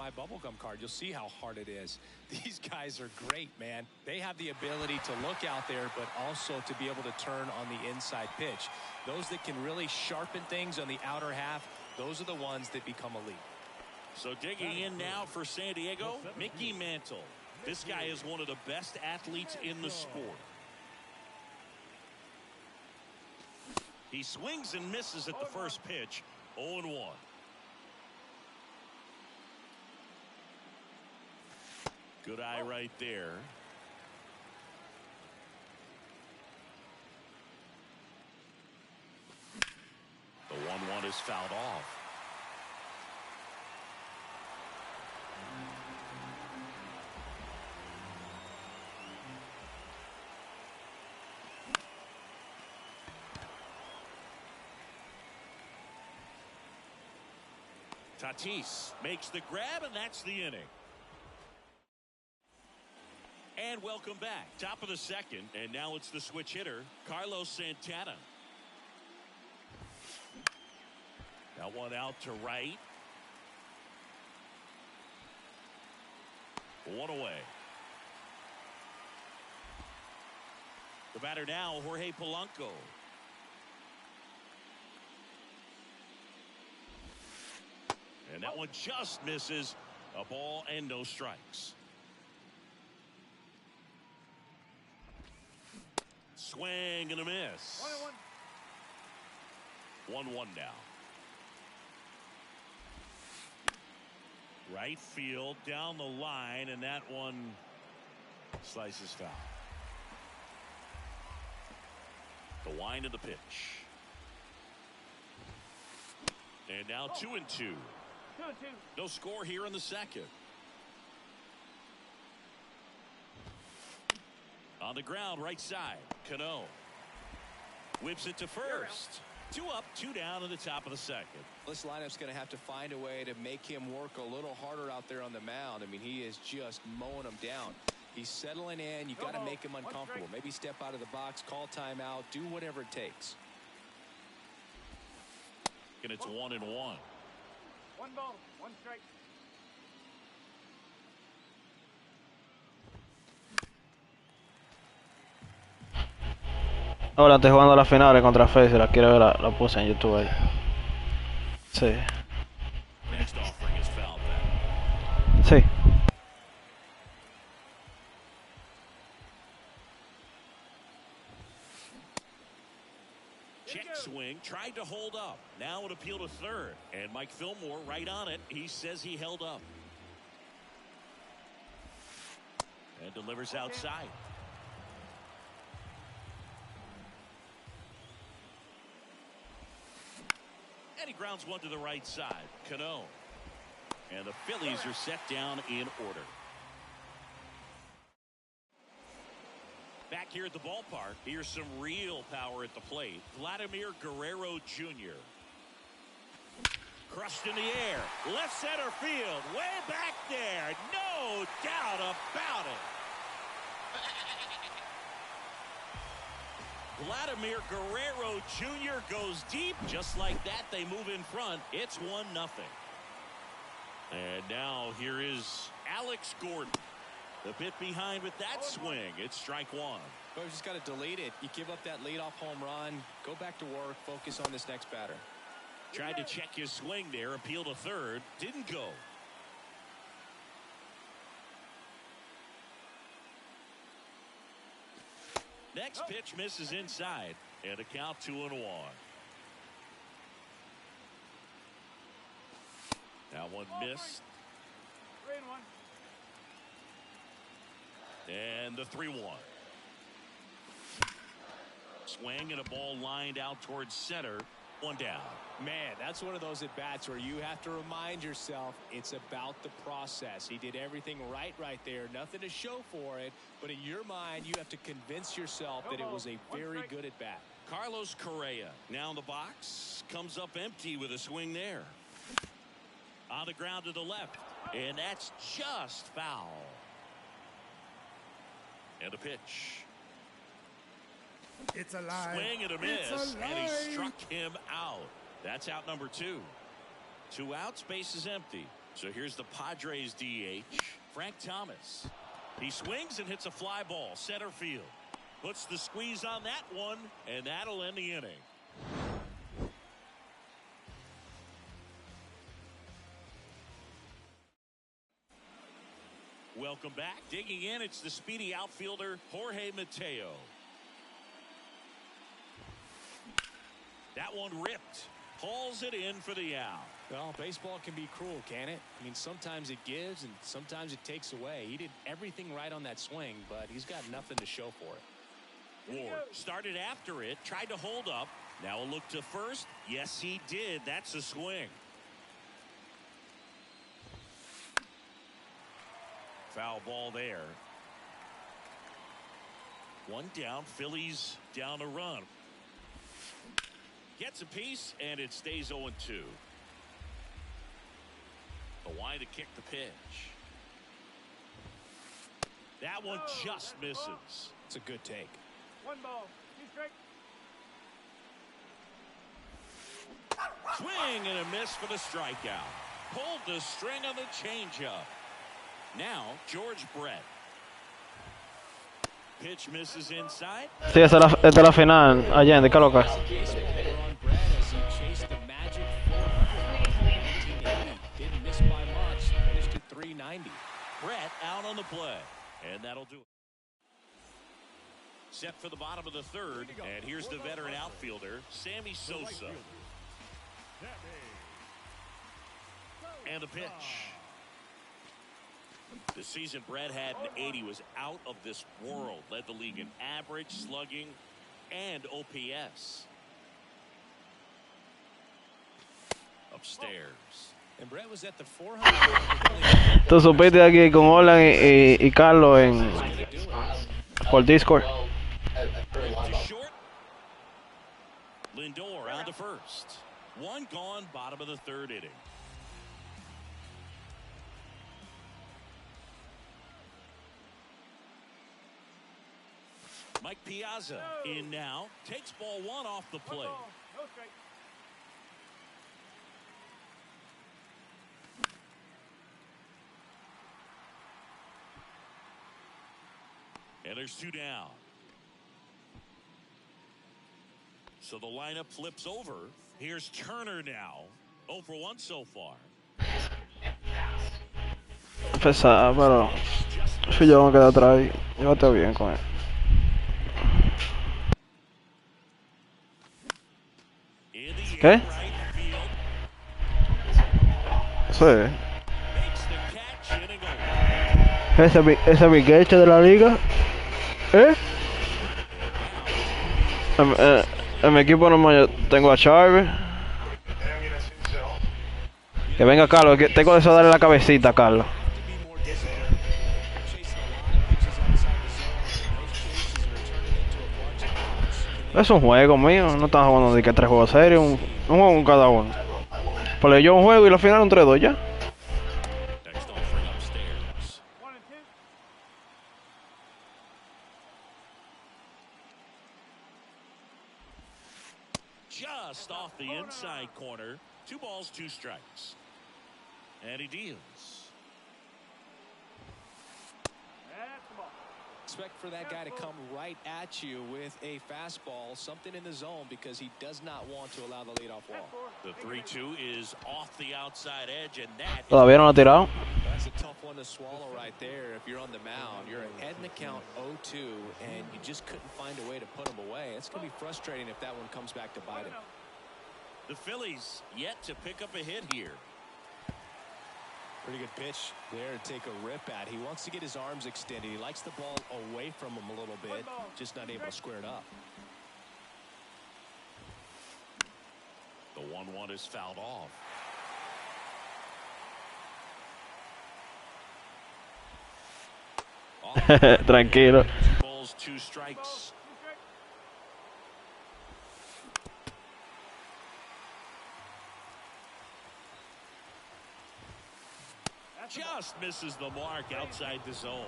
my bubblegum card. You'll see how hard it is. These guys are great, man. They have the ability to look out there, but also to be able to turn on the inside pitch. Those that can really sharpen things on the outer half, those are the ones that become elite. So digging in now for San Diego, Mickey Mantle. This guy is one of the best athletes in the sport. He swings and misses at the first pitch. 0-1. Good eye right there. The 1-1 is fouled off. Tatis makes the grab, and that's the inning. And welcome back. Top of the second, and now it's the switch hitter, Carlos Santana. That one out to right. One away. The batter now, Jorge Polanco. And that one just misses. A ball and no strikes. Swing and a miss. 1-1 now. Right field down the line, and that one slices foul. The wind of the pitch. And now 2-2. No score here in the second. On the ground, right side. Cano whips it to first. 2 up, 2 down in the top of the second. This lineup's going to have to find a way to make him work a little harder out there on the mound. I mean, he is just mowing them down. He's settling in. You got to make him uncomfortable. Maybe step out of the box, call timeout, do whatever it takes. And it's 1-1. 1 ball, 1 strike. Ahora estoy jugando las finales contra Face. Si la quiere ver, la puse en YouTube ahí. Sí. Sí. Check swing, tried to hold up. Now an appeal to third. And Mike Fillmore right on it. He says he held up. And delivers outside. And he grounds one to the right side. Cano. And the Phillies are set down in order. Back here at the ballpark, here's some real power at the plate. Vladimir Guerrero Jr. Crushed in the air. Left center field. Way back there. No doubt about it. Vladimir Guerrero Jr. goes deep. Just like that, they move in front. It's 1-0. And now here is Alex Gordon. The bit behind with that swing. It's strike 1. Well, you just got to delete it. You give up that leadoff home run. Go back to work. Focus on this next batter. Tried to check his swing there. Appeal to third. Didn't go. Next pitch misses inside. And a count 2-1. That one missed. 3-1. And the 3-1. Swing and a ball lined out towards center. 1 down. Man, that's one of those at-bats where you have to remind yourself it's about the process. He did everything right there. Nothing to show for it. But in your mind, you have to convince yourself that it was a very good at-bat. Carlos Correa now in the box. Comes up empty with a swing there. On the ground to the left. And that's just foul. And a pitch. It's alive. Swing and a miss. And he struck him out. That's out number 2. 2 outs, base is empty. So here's the Padres DH, Frank Thomas. He swings and hits a fly ball, center field. Puts the squeeze on that one, and that'll end the inning. Welcome back. Digging in, it's the speedy outfielder, Jorge Mateo. That one ripped. Hauls it in for the out. Well, baseball can be cruel, can it? I mean, sometimes it gives and sometimes it takes away. He did everything right on that swing, but he's got nothing to show for it. Ward started after it, tried to hold up. Now a look to first. Yes, he did. That's a swing. Foul ball there. One down. Phillies down a run. Gets a piece, and it stays 0-2. The wind to kick the pitch. That one just misses. It's a good take. 1 ball, 2 strikes. Swing and a miss for the strikeout. Pulled the string on the changeup. Now, George Brett. Pitch misses inside. Sí, esta es la final. Allende, ¿qué loca? Brett out on the play, and that'll do it. Set for the bottom of the third, and here's the veteran outfielder, Sammy Sosa. And the pitch. This season, Brett had an 80, was out of this world. Led the league in average, slugging, and OPS. Upstairs. And Brett was at the 400. Tú supiste aquí con Olan y Carlos por Discord. Short. Lindor on to first. One gone, bottom of the third inning. Mike Piazza in now. Takes ball 1 off the plate. No strike. And there's 2 down. So the lineup flips over. Here's Turner now. 0 for 1 so far. Pesada, pero si yo me quedo atrás, llévate bien con él. ¿Qué? Sí. Ese Miguelche de la liga. En mi equipo normal yo tengo a Chávez. Que venga Carlos, que tengo eso de darle la cabecita a Carlos. Es un juego mío, no estamos jugando de que 3 juegos serios, un juego con cada uno. Pues yo un juego y la final un 3-2 ya. Just off the inside corner. 2 balls, 2 strikes. And he deals. That's the ball. Expect for that guy to come right at you with a fastball, something in the zone, because he does not want to allow the leadoff walk. The 3-2 is off the outside edge, and that. Todavía no lo ha tirado. That's a tough one to swallow right there. If you're on the mound, you're ahead in the count 0-2, and you just couldn't find a way to put him away. It's going to be frustrating if that one comes back to bite him. The Phillies yet to pick up a hit here. Pretty good pitch there to take a rip at. He wants to get his arms extended. He likes the ball away from him a little bit, just not able to square it up. The 1-1 is fouled off. Tranquilo. 2 balls, 2 strikes. Just misses the mark outside the zone.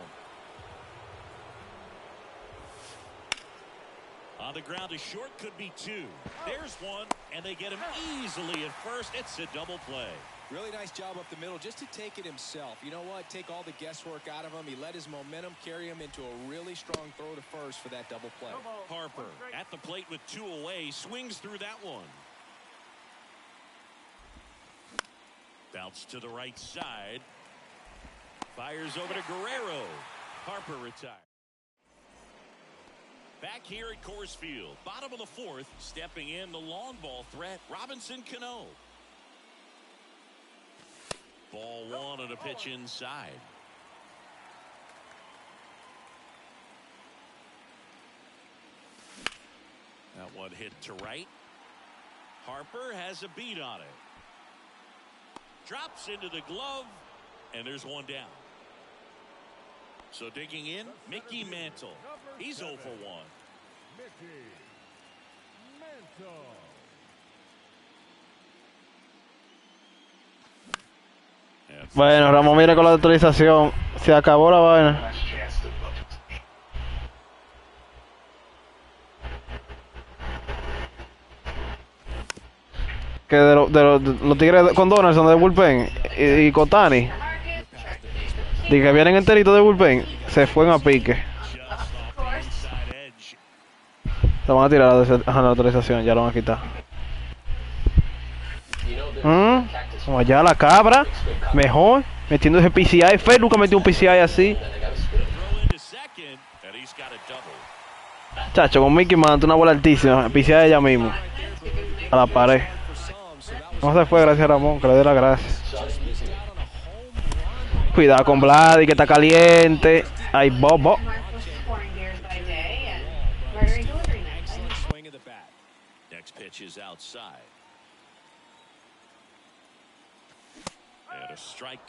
On the ground to short, could be 2. There's 1, and they get him easily at first. It's a double play. Really nice job up the middle just to take it himself. You know what? Take all the guesswork out of him. He let his momentum carry him into a really strong throw to first for that double play. Harper at the plate with 2 away. Swings through that one. Bounce to the right side. Fires over to Guerrero. Harper retired. Back here at Coors Field. Bottom of the 4th. Stepping in the long ball threat. Robinson Cano. Ball 1 on a pitch inside. That one hit to right. Harper has a beat on it. Drops into the glove, and there's one down. So digging in, Mickey Mantle. He's 0 for 1. Mickey Mantle. Bueno, Ramón, mira con la actualización. Se acabó la vaina. Que de los Tigres con Donaldson de bullpen y Cotani, de que vienen enteritos de bullpen, se fueron a pique. Se van a tirar la autorización, ya lo van a quitar. Como allá la cabra, mejor, metiendo ese PCI. Fer nunca metió un PCI así. Chacho, con Mickey Mantle, una bola altísima, PCI ella mismo. A la pared. No se fue, gracias Ramón, que le dé las gracias. Cuidado con Vladi, que está caliente. Ay, Bobo. Next pitch is outside. And a strike.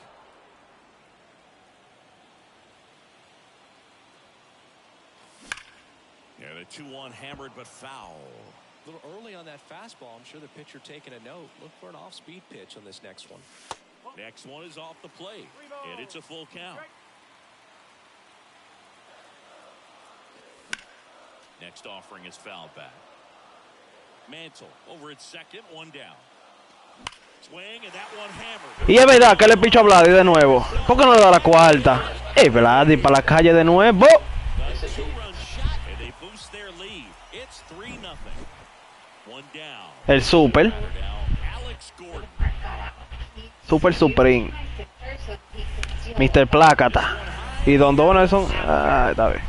And a 2-1 hammered but foul. A little early on that fastball. I'm sure the pitcher taking a note. Look for an off-speed pitch on this next one. Next one is off the plate, and it's a full count. Next offering is fouled back. Mantle over at second, one down. Swing, and that one hammered. Y es verdad que le picho a Vladi de nuevo. ¿Por qué no le da la cuarta? Vladi para la calle de nuevo. El super. Super Supreme. Mr. Plácata. Y Don Donaldson. Ah, está bien.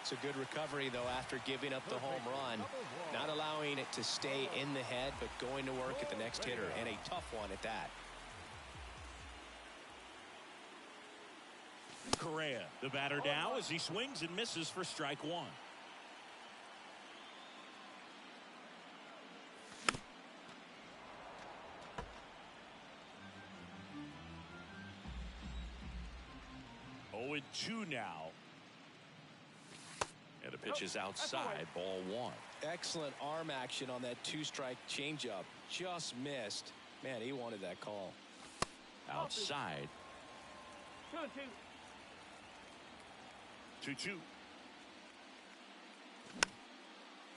It's a good recovery, though, after giving up the home run. Not allowing it to stay in the head, but going to work at the next hitter, and a tough one at that. Correa, the batter now as he swings and misses for strike 1. Oh, 2 now. And the pitch is outside, ball 1. Excellent arm action on that 2-strike changeup. Just missed. Man, he wanted that call. Outside. 2-2.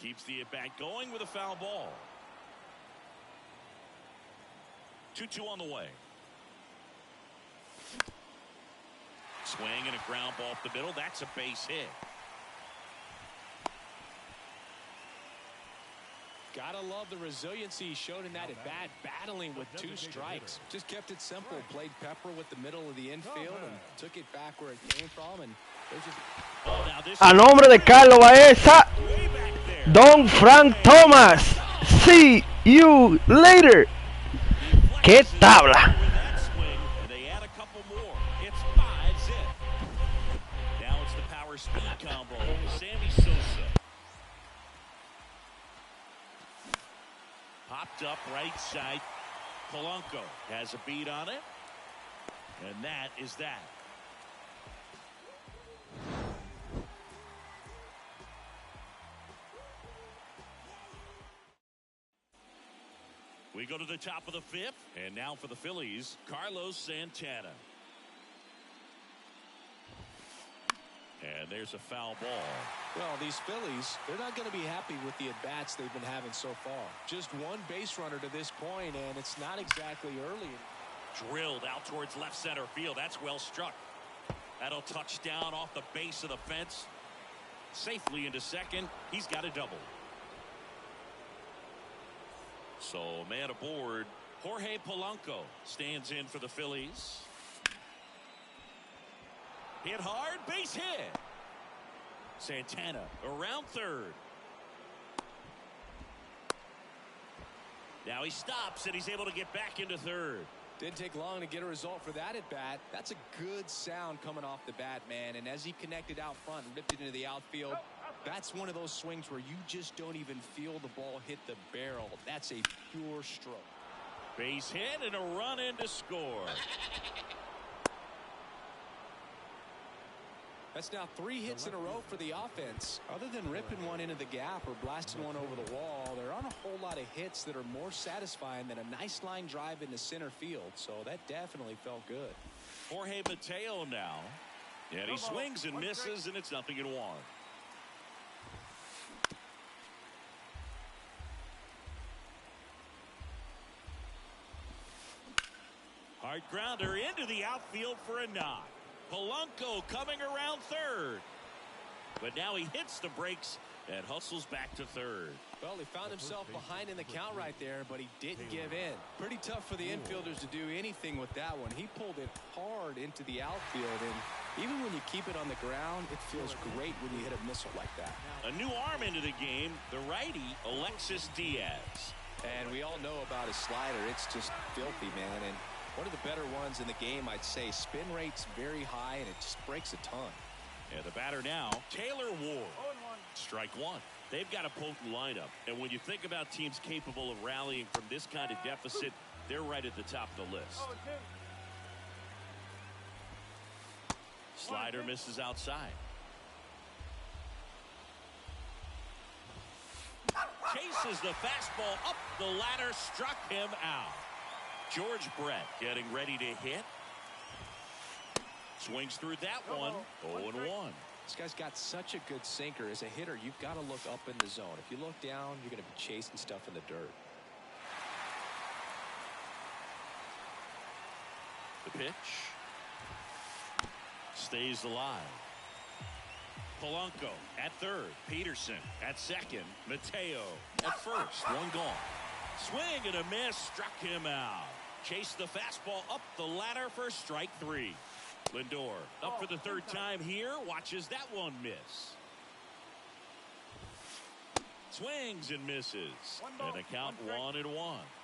Keeps the at-bat going with a foul ball. 2-2 on the way. Swing and a ground ball up the middle. That's a base hit. Gotta love the resiliency he showed in that at-bat, battling with 2 strikes. Just kept it simple, played pepper with the middle of the infield, and took it back where it came from. And a nombre de Carlos Baeza, Don Frank Thomas. See you later. ¡Qué tabla! Popped up right side. Polanco has a beat on it. And that is that. We go to the top of the 5th. And now for the Phillies, Carlos Santana. And there's a foul ball. Well, these Phillies, they're not going to be happy with the at-bats they've been having so far. Just one base runner to this point, and it's not exactly early. Drilled out towards left center field. That's well struck. That'll touch down off the base of the fence. Safely into second. He's got a double. So, man aboard. Jorge Polanco stands in for the Phillies. Hit hard, base hit. Santana around third. Now he stops and he's able to get back into third. Didn't take long to get a result for that at bat. That's a good sound coming off the bat, man. And as he connected out front and ripped it into the outfield, that's one of those swings where you just don't even feel the ball hit the barrel. That's a pure stroke. Base hit and a run in to score. That's now 3 hits in a row for the offense. Other than ripping one into the gap or blasting one over the wall, there aren't a whole lot of hits that are more satisfying than a nice line drive into center field. So that definitely felt good. Jorge Mateo now. And he swings and misses, and it's 0-1. Hard grounder into the outfield for a knock. Polanco coming around third. But now he hits the brakes and hustles back to third. Well, he found himself behind in the count right there, but he didn't give in. Pretty tough for the infielders to do anything with that one. He pulled it hard into the outfield, and even when you keep it on the ground, it feels great when you hit a missile like that. A new arm into the game, the righty, Alexis Diaz. And we all know about his slider. It's just filthy, man. And one of the better ones in the game, I'd say. Spin rate's very high, and it just breaks a ton. And the batter now, Taylor Ward. Strike one. They've got a potent lineup. And when you think about teams capable of rallying from this kind of deficit, they're right at the top of the list. Slider misses outside. Chases the fastball up the ladder, struck him out. George Brett getting ready to hit. Swings through that one. 0-1. This guy's got such a good sinker. As a hitter, you've got to look up in the zone. If you look down, you're going to be chasing stuff in the dirt. The pitch. Stays alive. Polanco at third. Peterson at second. Mateo at first. One gone. Swing and a miss. Struck him out. Chased the fastball up the ladder for strike three. Lindor up for the third time here. Watches that one miss. Swings and misses. And a count 1-1.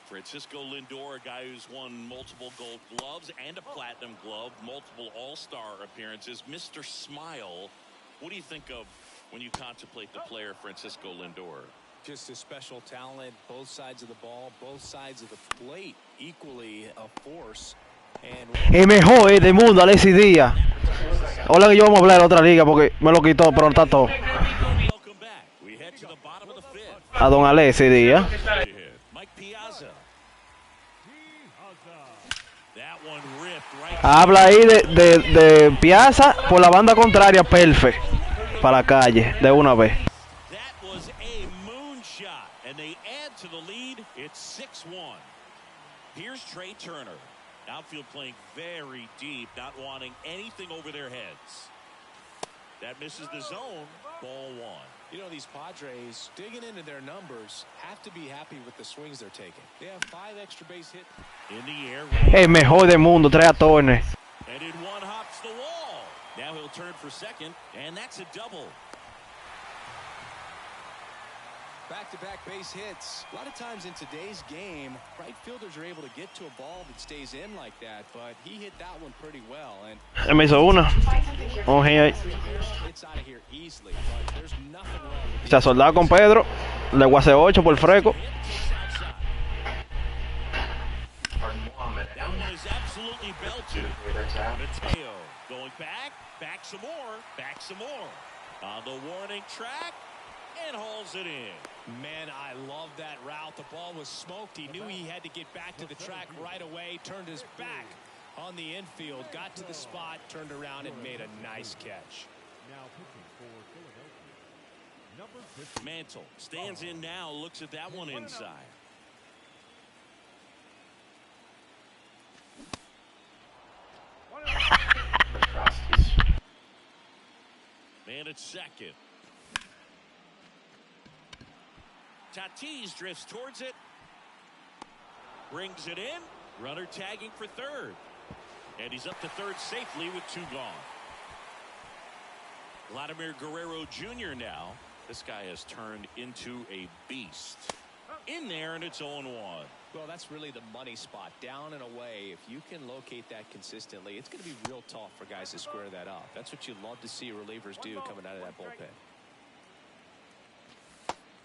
Francisco Lindor, a guy who's won multiple gold gloves and a platinum glove, multiple all-star appearances. Mr. Smile. What do you think of when you contemplate the player Francisco Lindor? Just a special talent, both sides of the ball, both sides of the plate, equally a force. El mejor del mundo, Alexis Díaz. Hola, que yo vamos a hablar de otra liga porque me lo quitó, pero no está todo. A don Alexis Díaz. Habla ahí de Piazza por la banda contraria, perfecto. Para la calle, de una vez. To the lead, it's 6-1. Here's Trey Turner. Outfield playing very deep, not wanting anything over their heads. That misses the zone. Ball one. You know, these Padres, digging into their numbers, have to be happy with the swings they're taking. They have 5 extra base hits. In the air. El mejor del mundo, 3 a tornes. And in one hops the wall. Now he'll turn for second, and that's a double. Back-to-back base hits. A lot of times in today's game, right fielders are able to get to a ball that stays in like that, but he hit that one pretty well. And Me hizo una. Vamos ahí. It's out of here easily, but there's nothing wrong. Se ha soldado con Pedro. Le guase 8 por freco. That one is absolutely belted. Mateo going back some more. On the warning track. And hauls it in. Man, I love that route. The ball was smoked. He knew he had to get back to the track right away. Turned his back on the infield. Got to the spot, turned around, and made a nice catch. Now pitching for Philadelphia, number 50. Mantle stands in now, looks at that one inside. Man at second. Tatis drifts towards it. Brings it in. Runner tagging for third. And he's up to third safely with 2 gone. Vladimir Guerrero Jr. now. This guy has turned into a beast. In there, and it's 0-1. Well, that's really the money spot. Down and away. If you can locate that consistently, it's going to be real tough for guys to square that up. That's what you love to see relievers do coming out of that bullpen.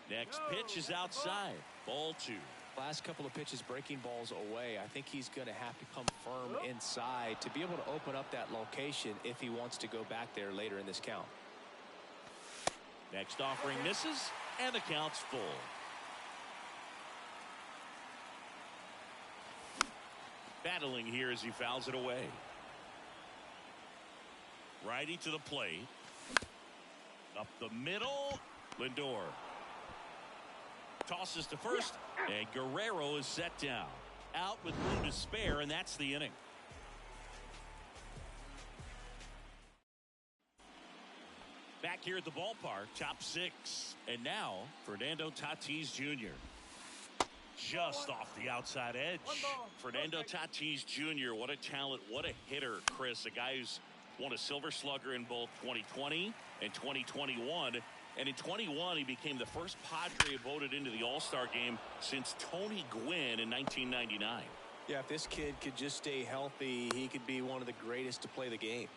Next pitch is outside. Ball 2. Last couple of pitches breaking balls away. I think he's going to have to come firm inside to be able to open up that location if he wants to go back there later in this count. Next offering misses, and the count's full. Battling here as he fouls it away. Righty to the plate. Up the middle. Lindor tosses to first, and Guerrero is set down. Out with room to spare, and that's the inning. Back here at the ballpark, top 6. And now, Fernando Tatis Jr. Just off the outside edge. Fernando Tatis Jr., what a talent, what a hitter, Chris. A guy who's won a Silver Slugger in both 2020 and 2021. And in 21, he became the first Padre voted into the All-Star game since Tony Gwynn in 1999. Yeah, if this kid could just stay healthy, he could be one of the greatest to play the game.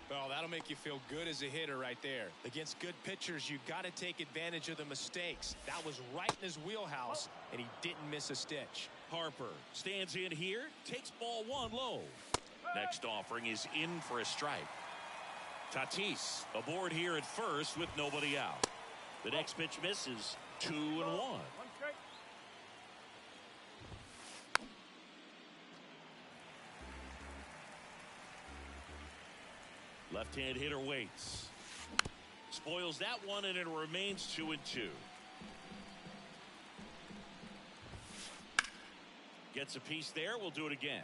Well, that'll make you feel good as a hitter right there. Against good pitchers, you got to take advantage of the mistakes. That was right in his wheelhouse, and he didn't miss a stitch. Harper stands in here, takes ball 1 low. Next offering is in for a strike. Tatis aboard here at first with nobody out. The next pitch misses. 2-1. Left-hand hitter waits. Spoils that one, and it remains 2-2. Gets a piece there. We'll do it again.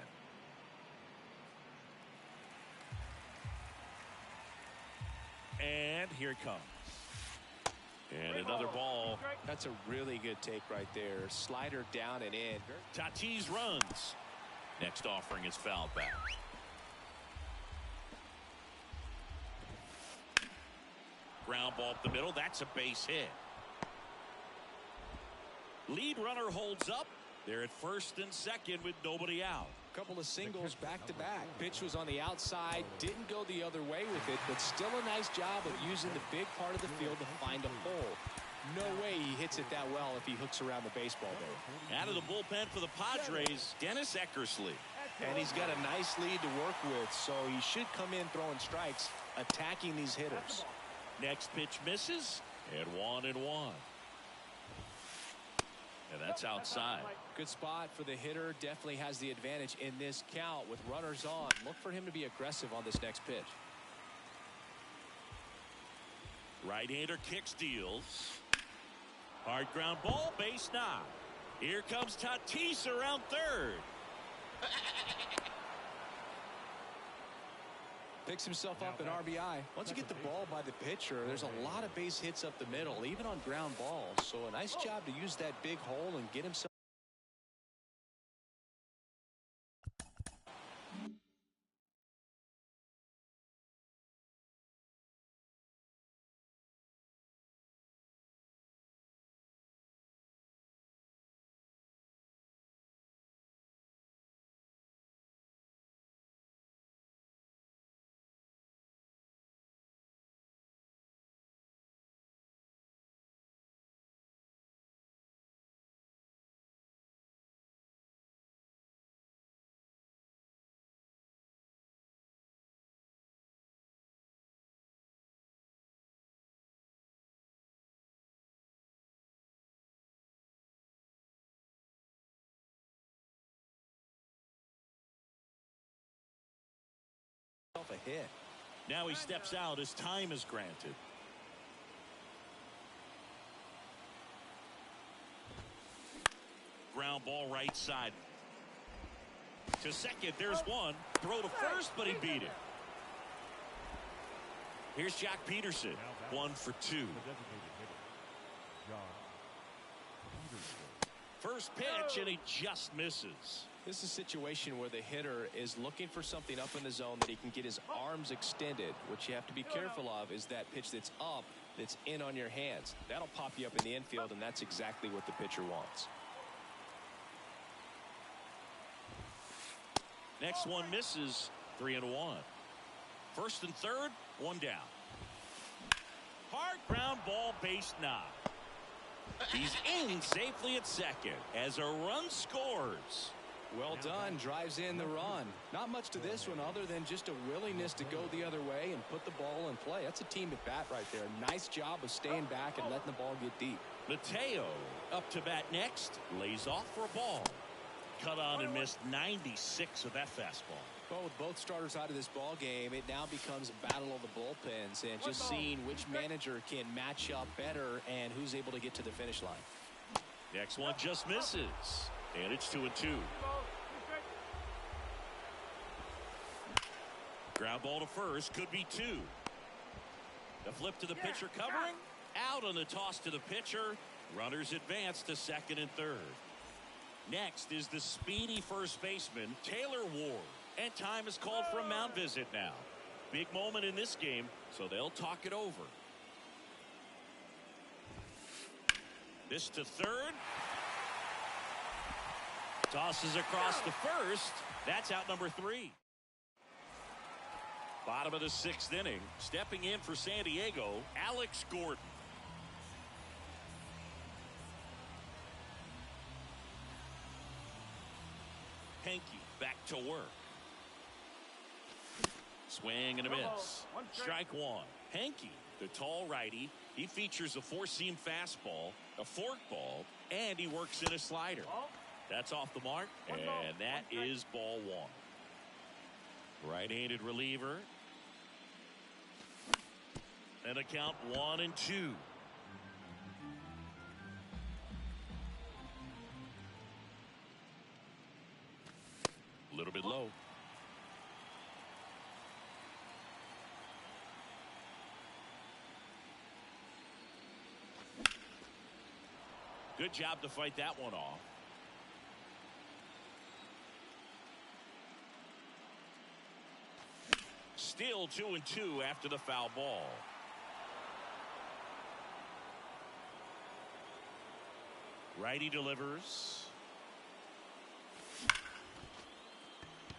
And here it comes. And another ball. That's a really good take right there. Slider down and in. Tatis runs. Next offering is fouled back. Ground ball up the middle. That's a base hit. Lead runner holds up. They're at first and second with nobody out. Couple of singles back to back. Pitch was on the outside, didn't go the other way with it, but still a nice job of using the big part of the field to find a hole. No way he hits it that well if he hooks around the baseball there. Out of the bullpen for the Padres, Dennis Eckersley. And he's got a nice lead to work with, so he should come in throwing strikes, attacking these hitters. Next pitch misses, and 1-1. And that's outside. Good spot for the hitter. Definitely has the advantage in this count with runners on. Look for him to be aggressive on this next pitch. Right-hander kicks, deals. Hard ground ball, base knock. Here comes Tatis around third. Picks himself up an RBI. Once you get the ball by the pitcher, there's a lot of base hits up the middle, even on ground balls. So a nice job to use that big hole and get himself. A hit. Now he steps out as time is granted. Ground ball right side. To second, there's one. Throw to first, but he beat it. Here's Jack Peterson, 1 for 2. First pitch, and he just misses. This is a situation where the hitter is looking for something up in the zone that he can get his arms extended. What you have to be careful of is that pitch that's up, that's in on your hands. That'll pop you up in the infield, and that's exactly what the pitcher wants. Next one misses, 3-1. First and third, one down. Hard ground ball, base knock. He's in safely at second as a run scores. Well done, drives in the run. Not much to this one other than just a willingness to go the other way and put the ball in play. That's a team at bat right there. Nice job of staying back and letting the ball get deep. Mateo up to bat next, lays off for a ball. Cut on and missed 96 of that fastball. Well, with both starters out of this ball game, it now becomes a battle of the bullpens and just seeing which manager can match up better and who's able to get to the finish line. Next one just misses, and it's 2-2. Ground ball to first, could be 2. The flip to the pitcher covering, out on the toss to the pitcher. Runners advance to second and third. Next is the speedy first baseman, Taylor Ward. And time is called for a mound visit now. Big moment in this game, so they'll talk it over. This to third. Tosses across to first. That's out number 3. Bottom of the 6th inning. Stepping in for San Diego, Alex Gordon. Henke back to work. Swing and a miss. Strike one. Henke, the tall righty, he features a four-seam fastball, a forkball, and he works in a slider. That's off the mark, and that is ball one. Right-handed reliever. And a count 1-2. A little bit low. Good job to fight that one off. Still 2-2 after the foul ball. Righty delivers.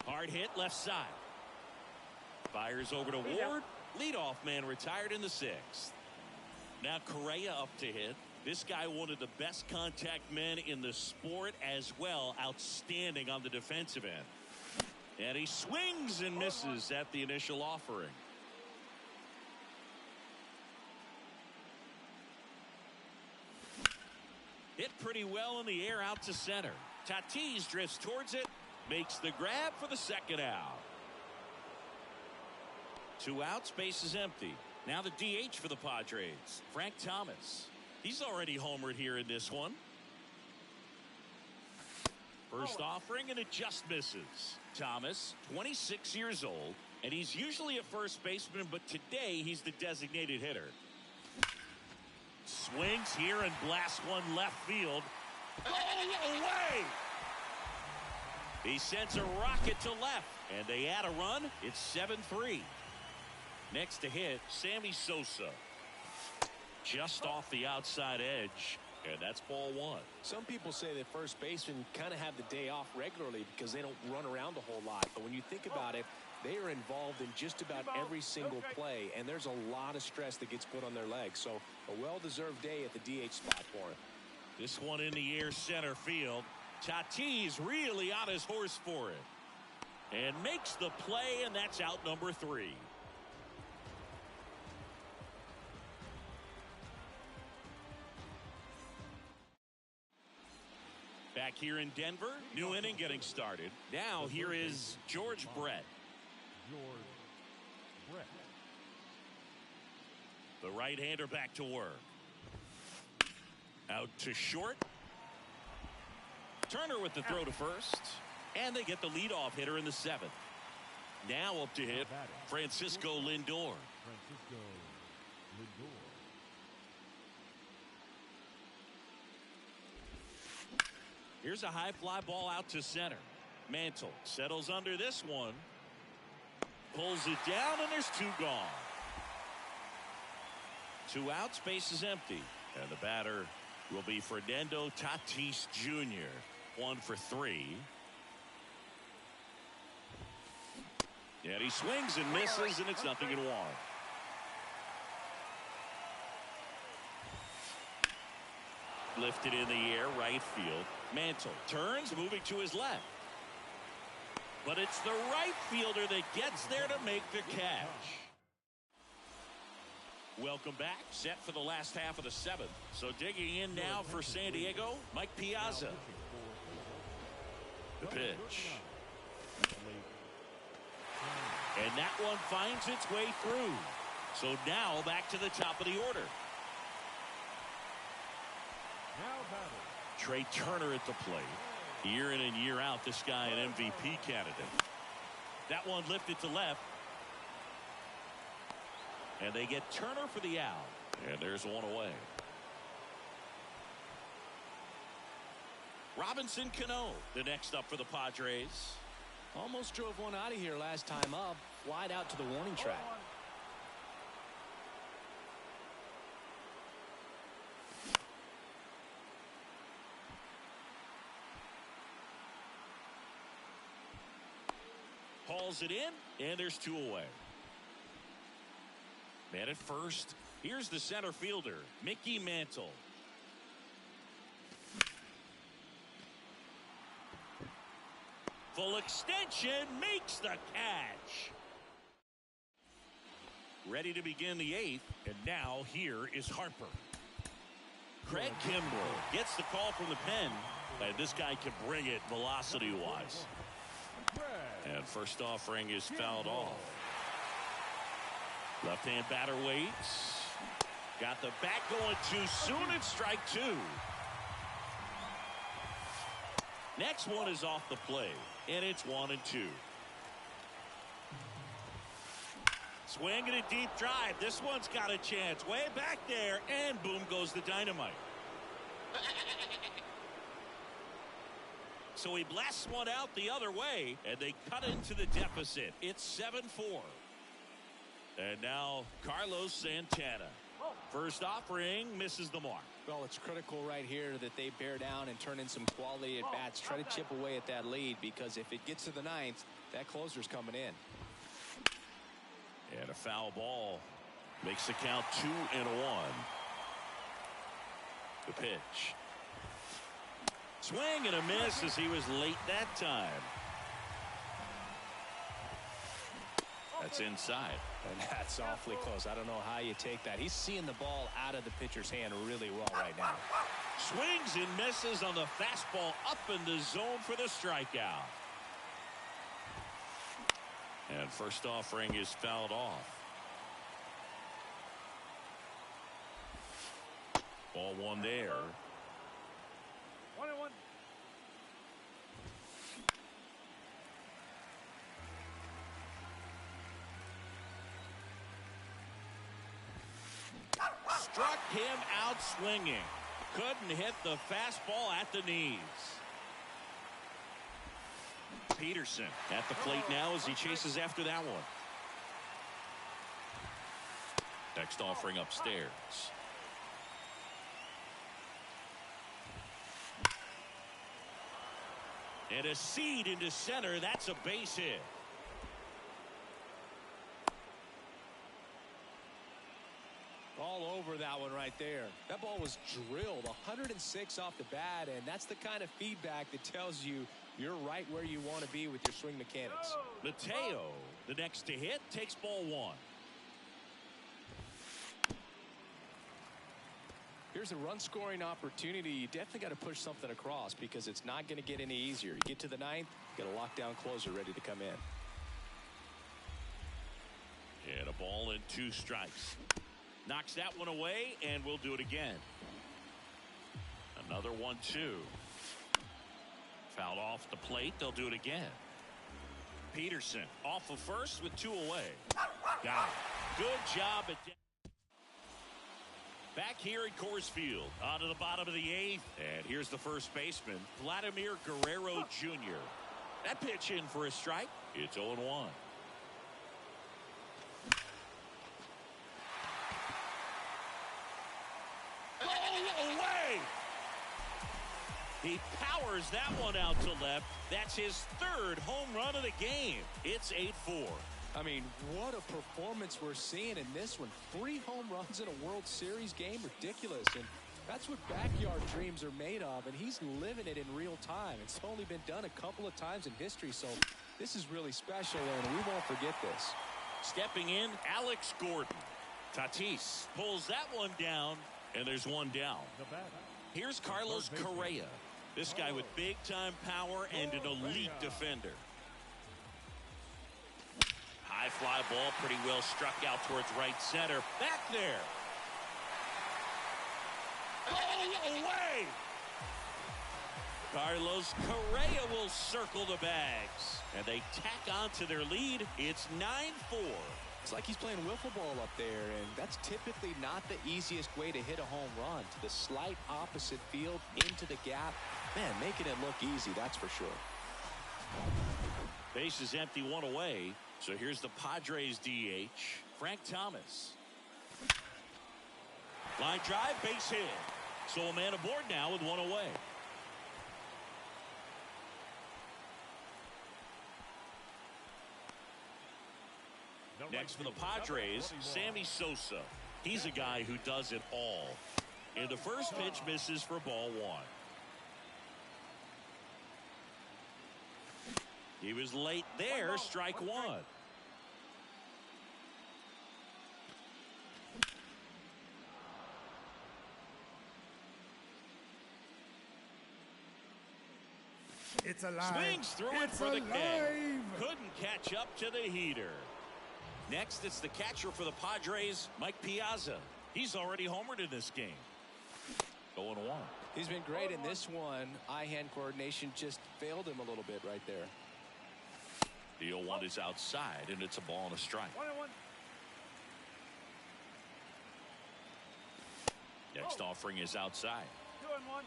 Hard hit left side. Fires over to Ward. Leadoff man retired in the 6th. Now Correa up to hit. This guy one of the best contact men in the sport as well. Outstanding on the defensive end. And he swings and misses at the initial offering. Hit pretty well in the air out to center. Tatis drifts towards it. Makes the grab for the second out. 2 outs, base is empty. Now the DH for the Padres, Frank Thomas. He's already homered here in this one. First offering, and it just misses. Thomas, 26 years old, and he's usually a first baseman, but today he's the designated hitter. Swings here and blasts one left field. Oh, away! He sends a rocket to left, and they add a run. It's 7-3. Next to hit, Sammy Sosa. Just off the outside edge, and that's ball one. Some people say that first basemen kind of have the day off regularly because they don't run around a whole lot. But when you think about it, they are involved in just about every single play, and there's a lot of stress that gets put on their legs. So a well-deserved day at the DH spot for him. This one in the air center field. Tatis really on his horse for it. And makes the play, and that's out number 3. Back here in Denver, new inning getting started. Now here is George Brett. The right-hander back to work. Out to short. Turner with the throw to first. And they get the leadoff hitter in the 7th. Now up to hit, Francisco Lindor. Francisco Lindor. Here's a high fly ball out to center. Mantle settles under this one. Pulls it down, and there's 2 gone. 2 out, space is empty. And the batter will be Fernando Tatis Jr. 1 for 3. And he swings and misses, and it's 0-1. Lifted in the air, right field. Mantle turns, moving to his left. But it's the right fielder that gets there to make the catch. Welcome back. Set for the last half of the 7th. So digging in now for San Diego, Mike Piazza. The pitch. And that one finds its way through. So now back to the top of the order. Now batting. Trey Turner at the plate. Year in and year out, this guy an MVP candidate. That one lifted to left. And they get Turner for the out. And there's one away. Robinson Cano, the next up for the Padres. Almost drove one out of here last time up. Wide out to the warning track. Hauls it in, and there's 2 away. Man at first. Here's the center fielder, Mickey Mantle. Full extension, makes the catch. Ready to begin the 8th, and now here is Harper. Craig Kimbrell gets the call from the pen, and this guy can bring it velocity-wise. And first offering is fouled off. Left-hand batter waits. Got the bat going too soon, and strike 2. Next one is off the play, and it's 1-2. Swing and a deep drive. This one's got a chance. Way back there, and boom goes the dynamite. So he blasts one out the other way, and they cut into the deficit. It's 7-4. And now Carlos Santana. First offering misses the mark. Well, it's critical right here that they bear down and turn in some quality at bats. Try to chip away at that lead, because if it gets to the 9th, that closer's coming in. And a foul ball makes the count 2-1. The pitch. Swing and a miss as he was late that time. That's inside. And that's awfully close. I don't know how you take that. He's seeing the ball out of the pitcher's hand really well right now. Swings and misses on the fastball up in the zone for the strikeout. And first offering is fouled off. Ball 1 there. 1-1. Struck him out swinging. Couldn't hit the fastball at the knees. Peterson at the plate now as he chases after that one. Next offering upstairs. And a seed into center. That's a base hit. All over that one right there. That ball was drilled 106 off the bat, and that's the kind of feedback that tells you you're right where you want to be with your swing mechanics. Mateo, the next to hit, takes ball 1. Here's a run-scoring opportunity. You definitely got to push something across, because it's not going to get any easier. You get to the 9th, got a lockdown closer ready to come in. And a ball and 2 strikes. Knocks that one away, and we'll do it again. Another 1-2. Fouled off the plate. They'll do it again. Peterson off of first with 2 away. Got it. Good job at back here at Coors Field. On to the bottom of the 8th. And here's the first baseman, Vladimir Guerrero Jr. That pitch in for a strike. It's 0-1. Oh, away! He powers that one out to left. That's his 3rd home run of the game. It's 8-4. I mean, what a performance we're seeing in this one. 3 home runs in a World Series game. Ridiculous. And that's what backyard dreams are made of. And he's living it in real time. It's only been done a couple of times in history. So this is really special, and we won't forget this. Stepping in, Alex Gordon. Tatis pulls that one down, and there's one down. Here's Carlos Correa. This guy with big-time power and an elite defender. High fly ball, pretty well struck out towards right center. Back there. Oh, away! Carlos Correa will circle the bags. And they tack on to their lead. It's 9-4. It's like he's playing wiffle ball up there, and that's typically not the easiest way to hit a home run. To the slight opposite field, into the gap. Man, making it look easy, that's for sure. Base is empty, 1 away. So here's the Padres DH, Frank Thomas. Line drive, base hit. So a man aboard now with 1 away. Next for the Padres, Sammy Sosa. He's a guy who does it all. And the first pitch misses for ball 1. He was late there, strike 1. It's alive. Swings through it for the catch. Couldn't catch up to the heater. Next, it's the catcher for the Padres, Mike Piazza. He's already homered in this game. 0-1. He's been great in this one. Eye-hand coordination just failed him a little bit right there. The 0-1 is outside, and it's a ball and a strike. 1-1. Next offering is outside. 2-1.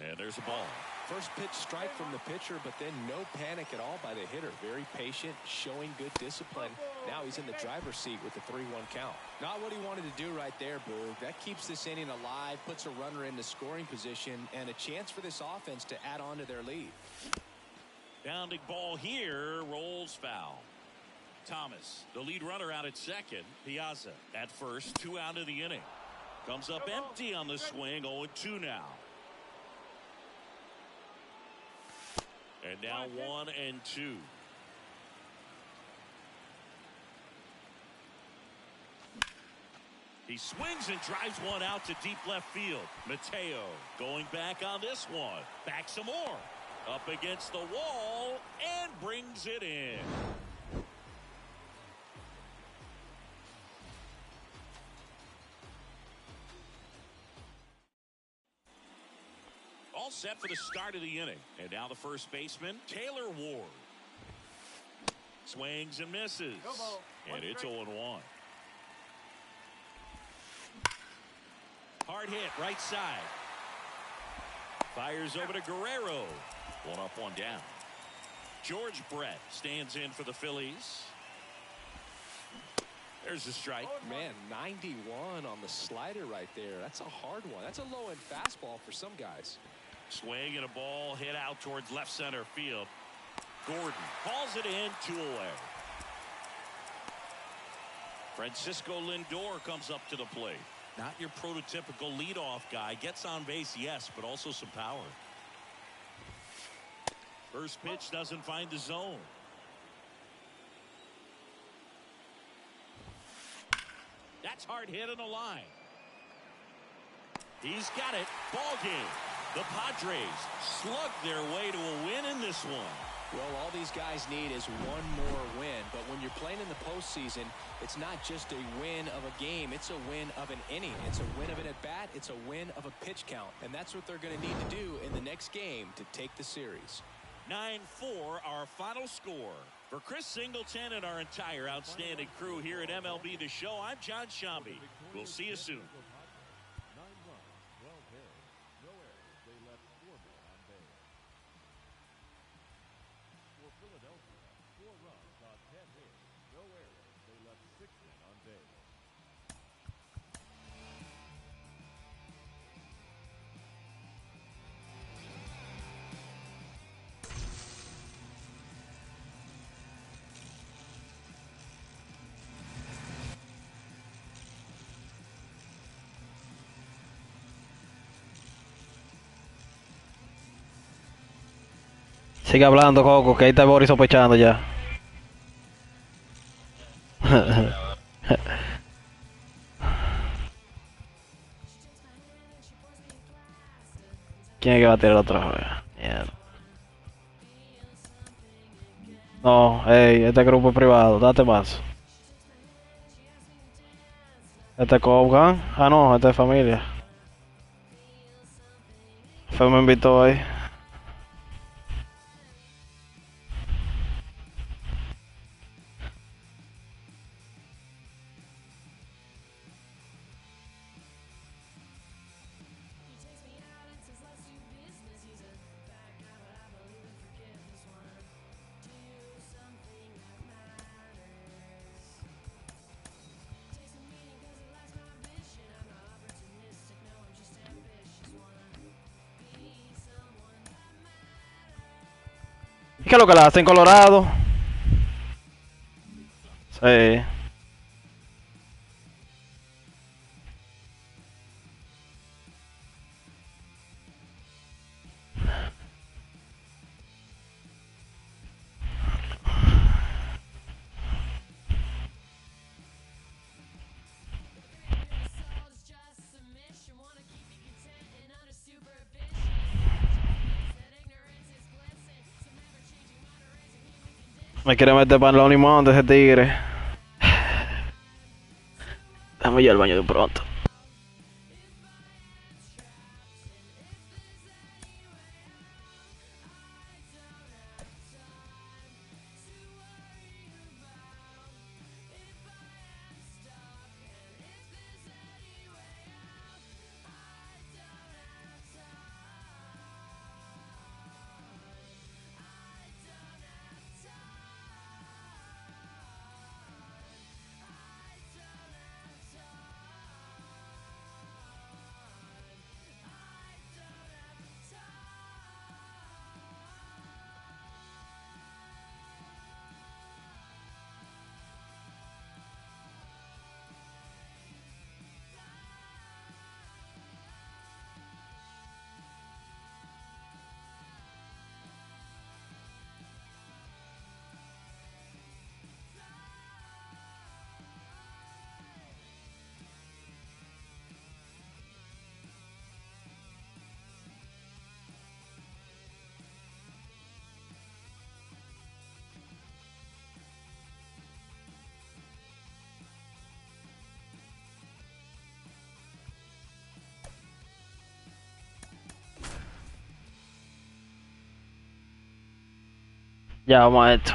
And there's a ball. First pitch strike from the pitcher, but then no panic at all by the hitter. Very patient, showing good discipline. Now he's in the driver's seat with the 3-1 count. Not what he wanted to do right there, Boog. That keeps this inning alive, puts a runner in the scoring position, and a chance for this offense to add on to their lead. Bounding ball here, rolls foul. Thomas, the lead runner, out at second. Piazza at first, 2 out of the inning. Comes up empty on the swing, 0-2 now. And now 1-2. He swings and drives one out to deep left field. Mateo going back on this one. Back some more. Up against the wall and brings it in. All set for the start of the inning. And now the first baseman, Taylor Ward. Swings and misses. And it's 0-1. Hard hit, right side. Fires over to Guerrero. 1 up, 1 down. George Brett stands in for the Phillies. There's a strike. Man, 91 on the slider right there. That's a hard one. That's a low-end fastball for some guys. Swing and a ball hit out towards left center field. Gordon hauls it in, 2 away. Francisco Lindor comes up to the plate. Not your prototypical leadoff guy. Gets on base, yes, but also some power. First pitch doesn't find the zone. That's hard hit in the line. He's got it. Ball game. The Padres slug their way to a win in this one. Well, all these guys need is one more win. But when you're playing in the postseason, it's not just a win of a game. It's a win of an inning. It's a win of an at-bat. It's a win of a pitch count. And that's what they're going to need to do in the next game to take the series. 9-4, our final score. For Chris Singleton and our entire outstanding crew here at MLB The Show, I'm John Shambi. We'll see you soon. 9 runs, 12 hits, no errors. They left 4 men on base. For Philadelphia, 4 runs on 10 hits, no errors. They left 6 men on base. Sigue hablando, Coco, que ahí está Boris sospechando ya. ¿Quién es que va a tirar otra vez? Mierda. No, hey, este grupo es privado, date más. Este es Kogan. Ah, no, este es familia. Fue me invitó ahí. ¿Qué es lo que la hacen Colorado? Sí. Me quiere meter para el limón de ese tigre. Déjame ir al baño de pronto. Ya vamos a esto.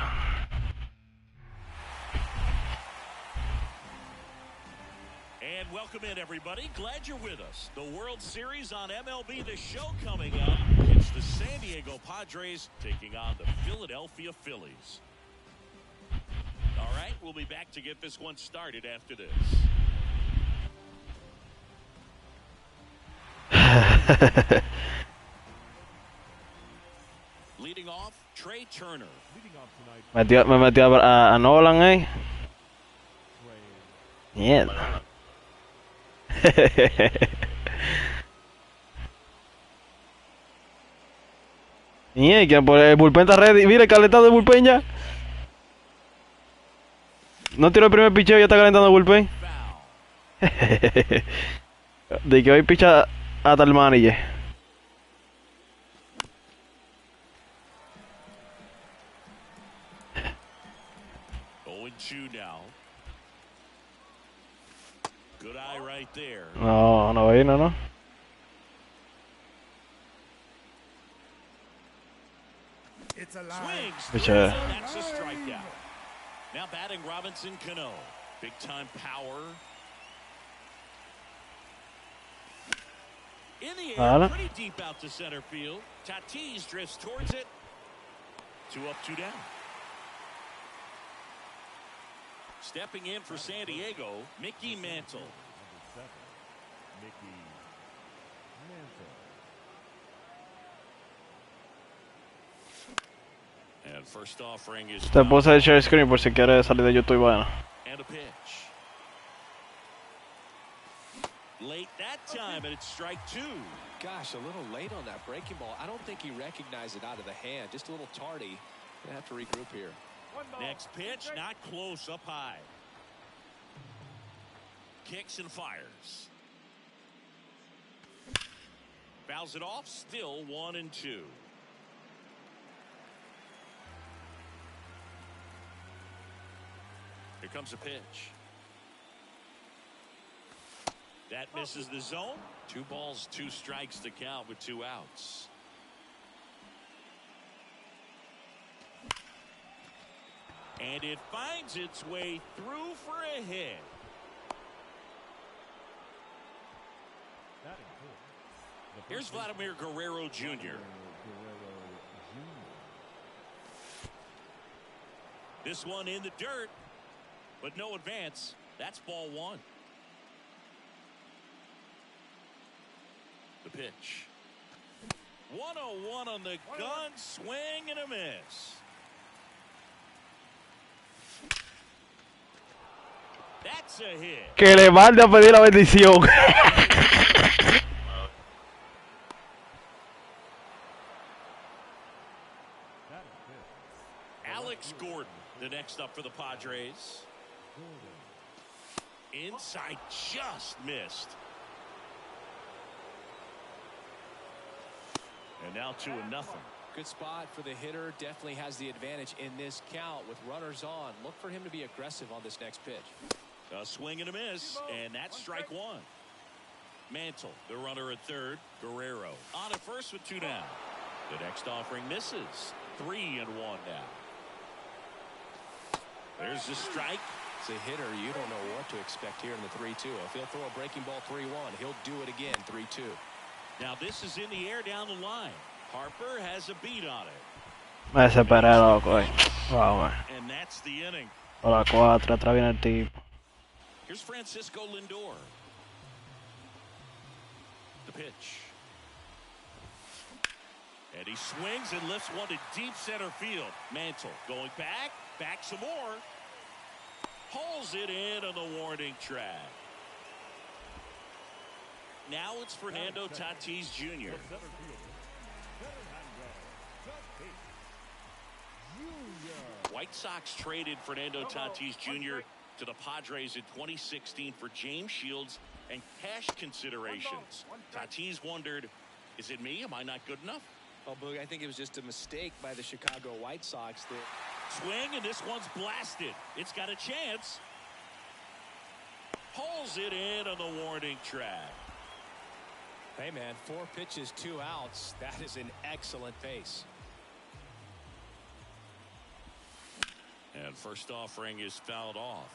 And welcome in, everybody. Glad you're with us. The World Series on MLB The Show coming up. It's the San Diego Padres taking on the Philadelphia Phillies. All right, we'll be back to get this one started after this. Leading off, Trey Turner. Leading off tonight, Me metió a Nolan, Trey. Mierda. Mierda, por el bullpen está ready. Mira el calentado de bullpen ya. No tiró el primer picheo y ya está calentando el bullpen. De que hoy picha hasta el manager. 2 now. Good eye right there. No, no vino, ¿no? It's a line. Swings. Which, That's a strikeout. Now batting Robinson Cano. Big time power. In the air, pretty deep out to center field. Tatis drifts towards it. 2 up, 2 down. Stepping in for San Diego, Mickey Mantle. Number 7, Mickey Mantle. And first offering is Te puse el share screen por si quieres salir de YouTube, bueno. and a pitch. Late that time, and it's strike 2. Gosh, a little late on that breaking ball. I don't think he recognized it out of the hand. Just a little tardy. Gonna have to regroup here. Next pitch, not close, up high. Kicks and fires. Fouls it off, still 1-2. Here comes a pitch. That misses the zone. 2 balls, 2 strikes to count with 2 outs. And it finds its way through for a hit. Here's Vladimir Guerrero Jr. This one in the dirt, but no advance. That's ball 1. The pitch. 101 on the gun, swing and a miss. That's a hit. Que le mande a pedir la bendición. Alex Gordon, the next up for the Padres. Inside, just missed. And now 2-0. Good spot for the hitter. Definitely has the advantage in this count with runners on. Look for him to be aggressive on this next pitch. A swing and a miss, and that's strike 1. Mantle, the runner at third. Guerrero on at first with 2 down. The next offering misses. 3-1 now. There's the strike. As a hitter, you don't know what to expect here in the 3-2. If he'll throw a breaking ball 3-1, he'll do it again 3-2. Now this is in the air down the line. Harper has a beat on it. Me desesperé, loco. Wow, man. And that's the inning. Hola, 4, atrás viene el tipo. Here's Francisco Lindor. The pitch. And he swings and lifts one to deep center field. Mantle going back, back some more. Pulls it in on the warning track. Now it's Fernando Tatis Jr. White Sox traded Fernando Tatis Jr. to the Padres in 2016 for James Shields and cash considerations. Tatis wondered, is it me? Am I not good enough? Oh, Boog, I think it was just a mistake by the Chicago White Sox. Swing, and this one's blasted. It's got a chance. Pulls it in on the warning track. Hey, man, 4 pitches, 2 outs. That is an excellent pace. And first offering is fouled off.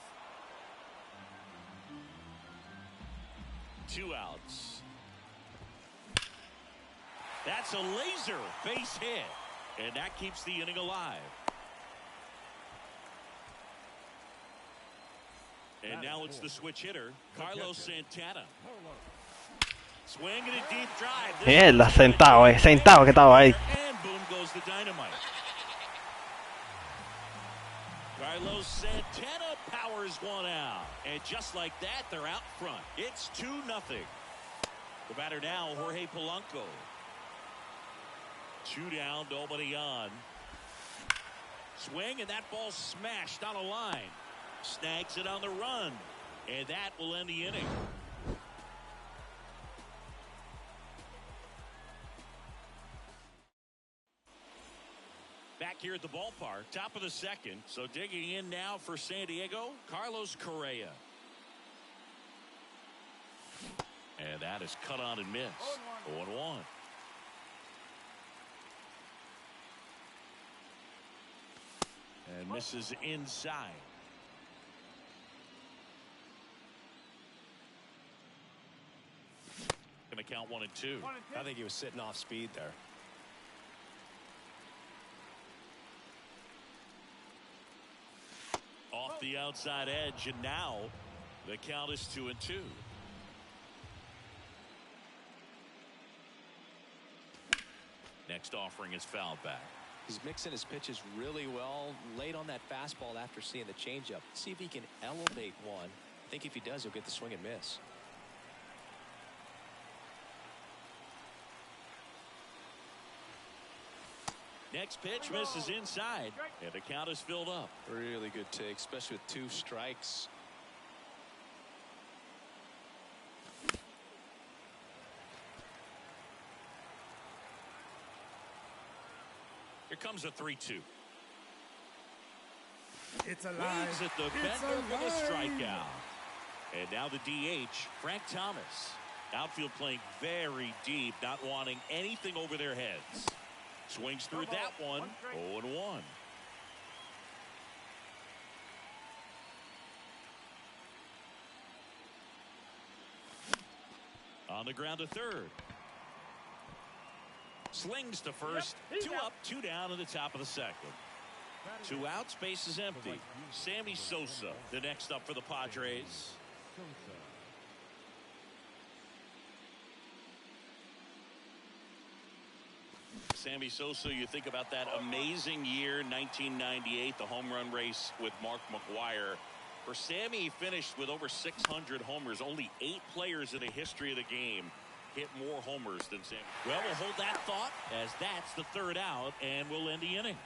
2 outs. That's a laser base hit. And that keeps the inning alive. And now it's the switch hitter, Carlos Santana. Swing and a deep drive. Mierda, sentado que estaba ahí. And boom goes the dynamite. Carlos Santana powers one out. And just like that, they're out front. It's 2-0. The batter now, Jorge Polanco. 2 down, nobody on. Swing, and that ball smashed on a line. Snags it on the run. And that will end the inning. Back here at the ballpark, top of the second. So digging in now for San Diego, Carlos Correa. And that is cut on and missed. 0-1. And misses inside. Going to count 1 and 2. I think he was sitting off speed there. Off the outside edge, and now the count is 2 and 2. Next offering is fouled back. He's mixing his pitches really well, late on that fastball after seeing the changeup. See if he can elevate one. I think if he does, he'll get the swing and miss. Next pitch misses inside, and the count is filled up. Really good take, especially with 2 strikes. Here comes a 3-2. It's a Waves line. at the bender for the strikeout. And now the DH, Frank Thomas. Outfield playing very deep, not wanting anything over their heads. Swings through that one. 0-1. On the ground to third. Slings to first. 2 up, 2 down in the top of the second. 2 outs, base is empty. Sammy Sosa, the next up for the Padres. Sammy Sosa, you think about that amazing year, 1998, the home run race with Mark McGwire. For Sammy, he finished with over 600 homers. Only 8 players in the history of the game hit more homers than Sammy. Well, we'll hold that thought as that's the 3rd out, and we'll end the inning.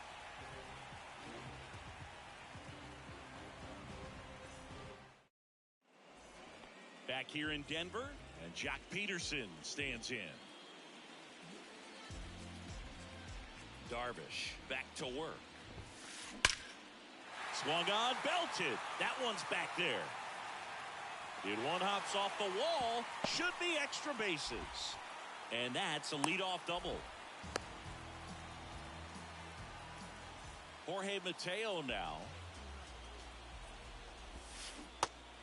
Back here in Denver, and Jock Peterson stands in. Darvish back to work. Swung on, belted. That one's back there. Did one hops off the wall. Should be extra bases. And that's a leadoff double. Jorge Mateo now.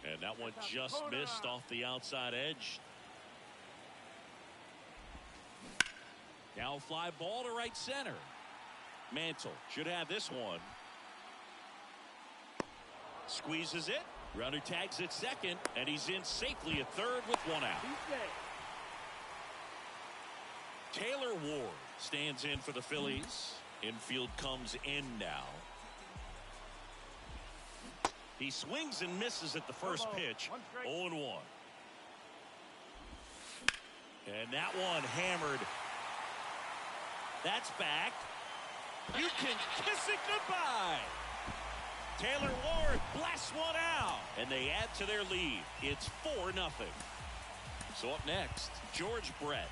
And that one just missed off the outside edge. Now a fly ball to right center. Mantle should have this one. Squeezes it. Runner tags at second, and he's in safely at third with 1 out. Taylor Ward stands in for the Phillies. Infield comes in now. He swings and misses at the first pitch. 0-1. And that one hammered. That's back. You can kiss it goodbye. Taylor Ward blasts one out, and they add to their lead. It's 4-0. So up next, George Brett.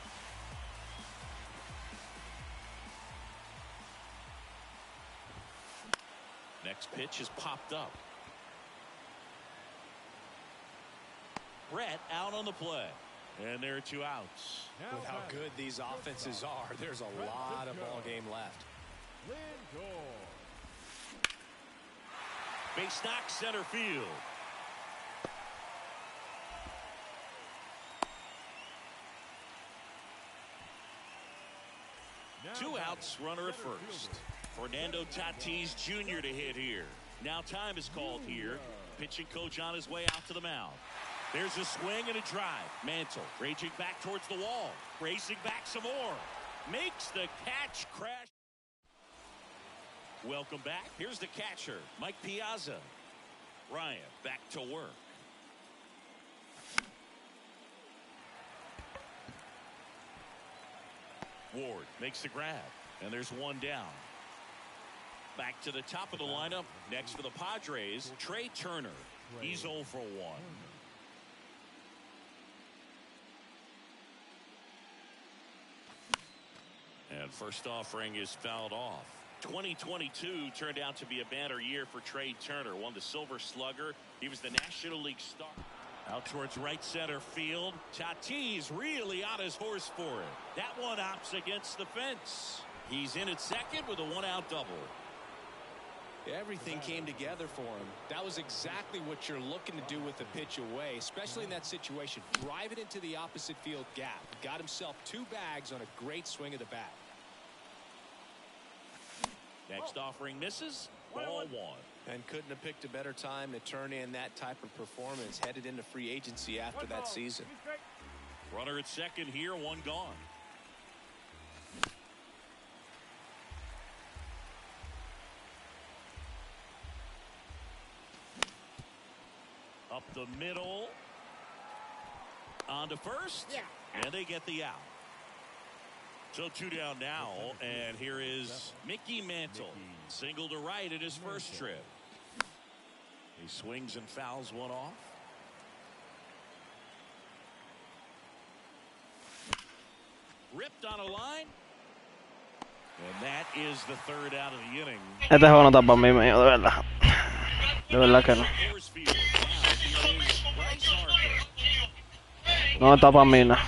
Next pitch is popped up. Brett out on the play, and there are 2 outs. With how good these offenses are, there's a lot of ball game left. Base knock center field. Two outs, runner at first. Fernando Tatis Jr. to hit here. Now time is called here. Pitching coach on his way out to the mound. There's a swing and a drive. Mantle raging back towards the wall. Racing back some more. Makes the catch, crash. Welcome back. Here's the catcher, Mike Piazza. Ryan back to work. Ward makes the grab, and there's 1 down. Back to the top of the lineup. Next for the Padres, Trey Turner. He's 0 for 1. And first offering is fouled off. 2022 turned out to be a banner year for Trey Turner. Won the Silver Slugger. He was the National League star. Out towards right center field. Tatis really on his horse for it. That one opts against the fence. He's in at second with a one-out double. Everything came together for him. That was exactly what you're looking to do with the pitch away, especially in that situation. Drive it into the opposite field gap. Got himself 2 bags on a great swing of the bat. Next offering misses. Ball 1. And couldn't have picked a better time to turn in that type of performance headed into free agency after that season. Runner at second here, 1 gone. Up the middle. On to first. And they get the out. So 2 down now, and here is Mickey Mantle. Single to right in his first trip. He swings and fouls one off. Ripped on a line. And that is the 3rd out of the inning. Este juego no está para mí, mío, de verdad. De verdad que no. No está para mí, no.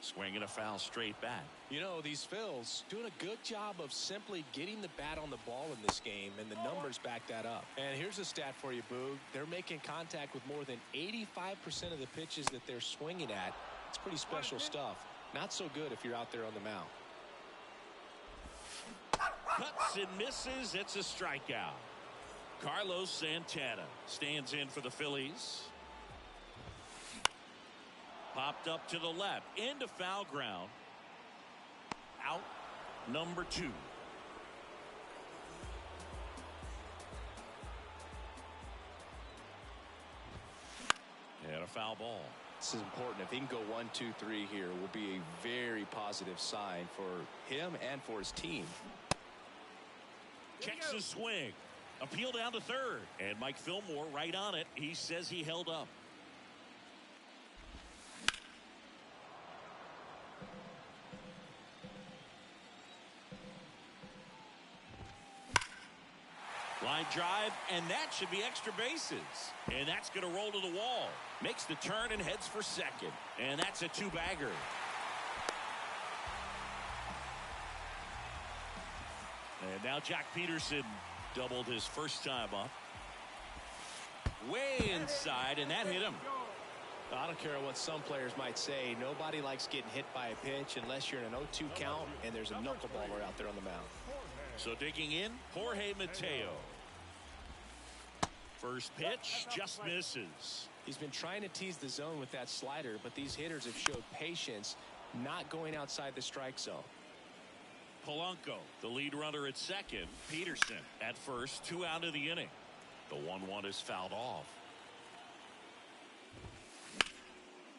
Swinging a foul straight back. You know, these Phils doing a good job of simply getting the bat on the ball in this game, and the numbers back that up. And here's a stat for you, Boog. They're making contact with more than 85% of the pitches that they're swinging at. It's pretty special stuff. Not so good if you're out there on the mound. Cuts and misses. It's a strikeout. Carlos Santana stands in for the Phillies. Popped up to the left. Into foul ground. Out number 2. And a foul ball. This is important. If he can go 1, 2, 3 here, will be a very positive sign for him and for his team. Checks the swing. Appeal down to third. And Mike Fillmore right on it. He says he held up. Line drive, and that should be extra bases. And that's going to roll to the wall. Makes the turn and heads for second. And that's a 2-bagger. And now Jack Peterson doubled his first time up. Way inside, and that hit him. I don't care what some players might say. Nobody likes getting hit by a pitch unless you're in an 0-2 count and there's a knuckleballer out there on the mound. So digging in, Jorge Mateo. First pitch just misses. He's been trying to tease the zone with that slider, but these hitters have showed patience, not going outside the strike zone. Polanco, the lead runner at second. Peterson at first, 2 out of the inning. The 1-1 is fouled off.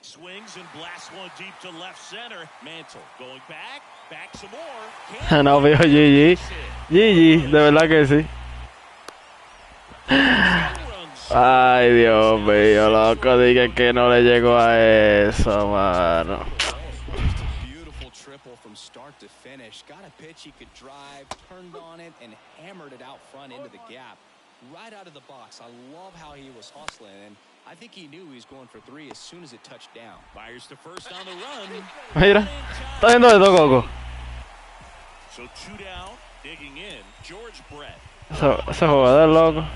Swings and blasts one deep to left center. Mantle going back some more. No, viejo, GG. GG, de verdad que sí. Ay, Dios mío, loco, dije que no le llegó a eso, mano. Beautiful triple from start to finish. Got a pitch he could drive, turned on it, and hammered it out front into the gap. Right out of the box. I love how he was hustling, and I think he knew he was going for 3 as soon as it touched down. Myers to first on the run. Mira, está viendo esto, Coco. So 2 down, digging in, George Brett. Ese jugador, loco.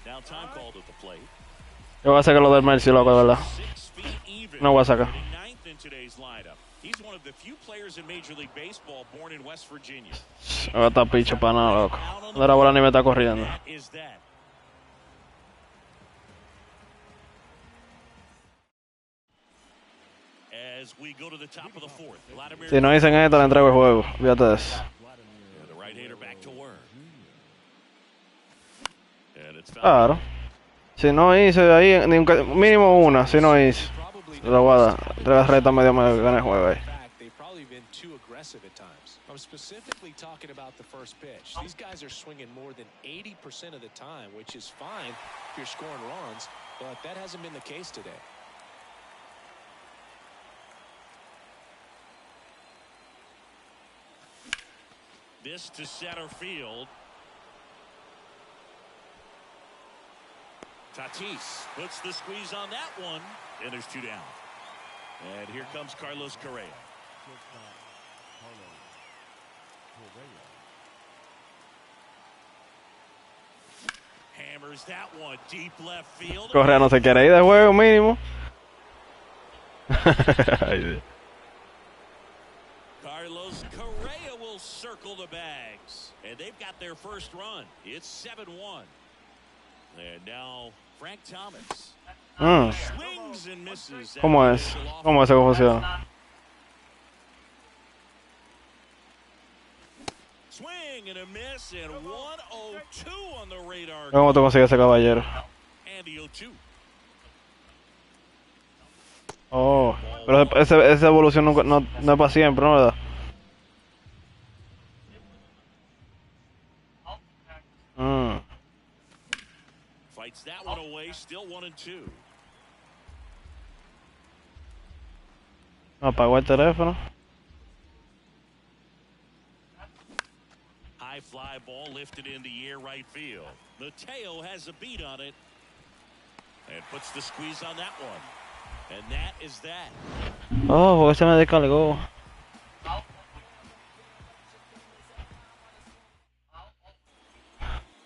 Now time called at the plate. Yo voy a sacar lo del Mercy, loco, de verdad. 6 feet even. No voy a sacar. Ninth in today's lineup. He's one of the few players in Major League Baseball born in West Virginia. No está picho para nada, loco. No era bola ni me está corriendo. That is that. As we go to the top of the 4th. Vladimir Si no dicen esto, le entrego el juego. Fíjate de eso. the right-hander back to work. And it's foul. Claro. Si no hice ahí, mínimo una. Si no hice, lo voy a dar. Entrega recta medio que gane el juego ahí. They've probably been too aggressive at times. I'm specifically talking about the first pitch. These guys are swinging more than 80% of the time, which is fine if you're scoring runs, but that hasn't been the case today. This to center field. Tatis puts the squeeze on that one, and there's 2 down. And here comes Carlos Correa. Hammers that one deep left field. Correa no se quiere ir de juego mínimo. Carlos Correa will circle the bags, and they've got their first run. It's 7-1. And now Frank Thomas swings and misses. ¿Cómo es? ¿Cómo es esa funciona? Swing and a miss, and 102 on the radar. ¿Cómo te consigues ese caballero? And the 0-2. Oh, pero esa evolución no es para siempre, ¿no? ¿Verdad? Fights that one away, still 1-2. Apagó el teléfono. High fly ball lifted in the air right field. Mateo has a beat on it and puts the squeeze on that one. And that is that. Oh, porque se me descargó.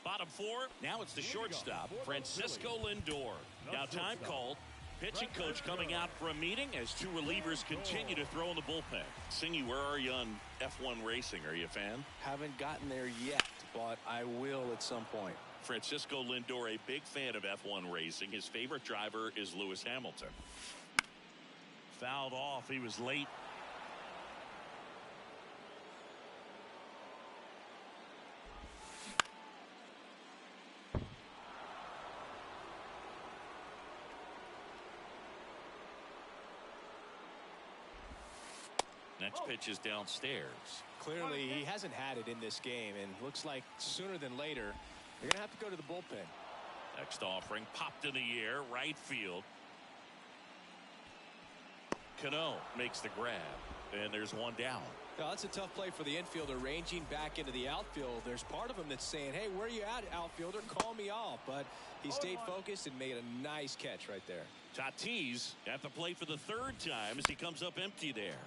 Bottom 4, now it's the shortstop, Francisco Lindor. Now time called. Pitching coach coming out for a meeting as 2 relievers continue to throw in the bullpen. Singy, where are you on F1 racing? Are you a fan? Haven't gotten there yet, but I will at some point. Francisco Lindor, a big fan of F1 racing. His favorite driver is Lewis Hamilton. Fouled off. He was late. Next pitch is downstairs. Clearly, he hasn't had it in this game, and looks like sooner than later, they're going to have to go to the bullpen. Next offering popped in the air, right field. Cano makes the grab, and there's 1 down. Now, that's a tough play for the infielder, ranging back into the outfield. There's part of him that's saying, hey, where are you at, outfielder? Call me off. But he stayed focused and made a nice catch right there. Tatis at the plate for the 3rd time as he comes up empty there.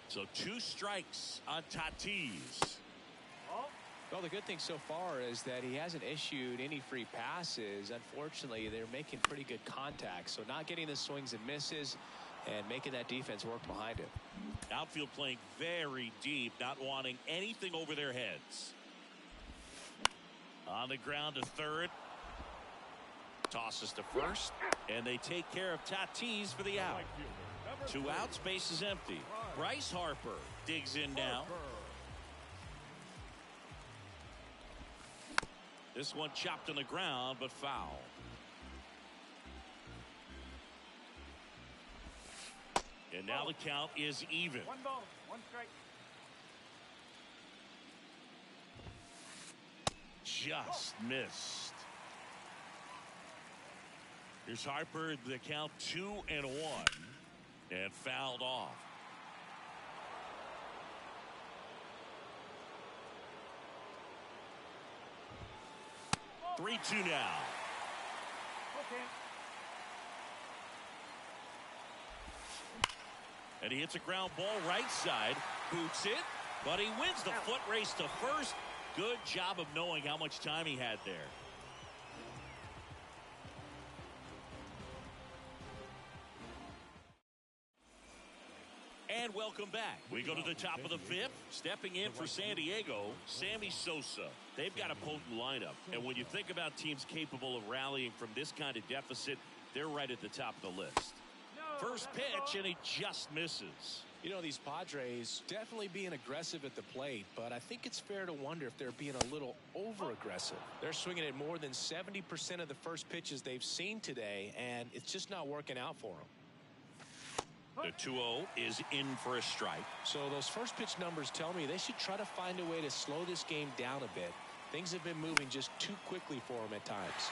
So 2 strikes on Tatis. Well, the good thing so far is that he hasn't issued any free passes. Unfortunately, they're making pretty good contact. So not getting the swings and misses and making that defense work behind him. Outfield playing very deep, not wanting anything over their heads. On the ground to 3rd. Tosses to 1st. And they take care of Tatis for the out. 2 outs, base is empty. Bryce Harper digs in now. This one chopped on the ground, but foul. And now the count is even. 1 ball, 1 strike. Just missed. Here's Harper, the count 2-1. And fouled off. 3-2 now. Okay. And he hits a ground ball right side. Boots it. But he wins the foot race to 1st. Good job of knowing how much time he had there. And welcome back. We go to the top of the 5th. Stepping in for San Diego, Sammy Sosa. They've got a potent lineup. And when you think about teams capable of rallying from this kind of deficit, they're right at the top of the list. First pitch, and he just misses. You know, these Padres definitely being aggressive at the plate, but I think it's fair to wonder if they're being a little over-aggressive. They're swinging at more than 70% of the first pitches they've seen today, and it's just not working out for them. The 2-0 is in for a strike. So those first pitch numbers tell me they should try to find a way to slow this game down a bit. Things have been moving just too quickly for them at times.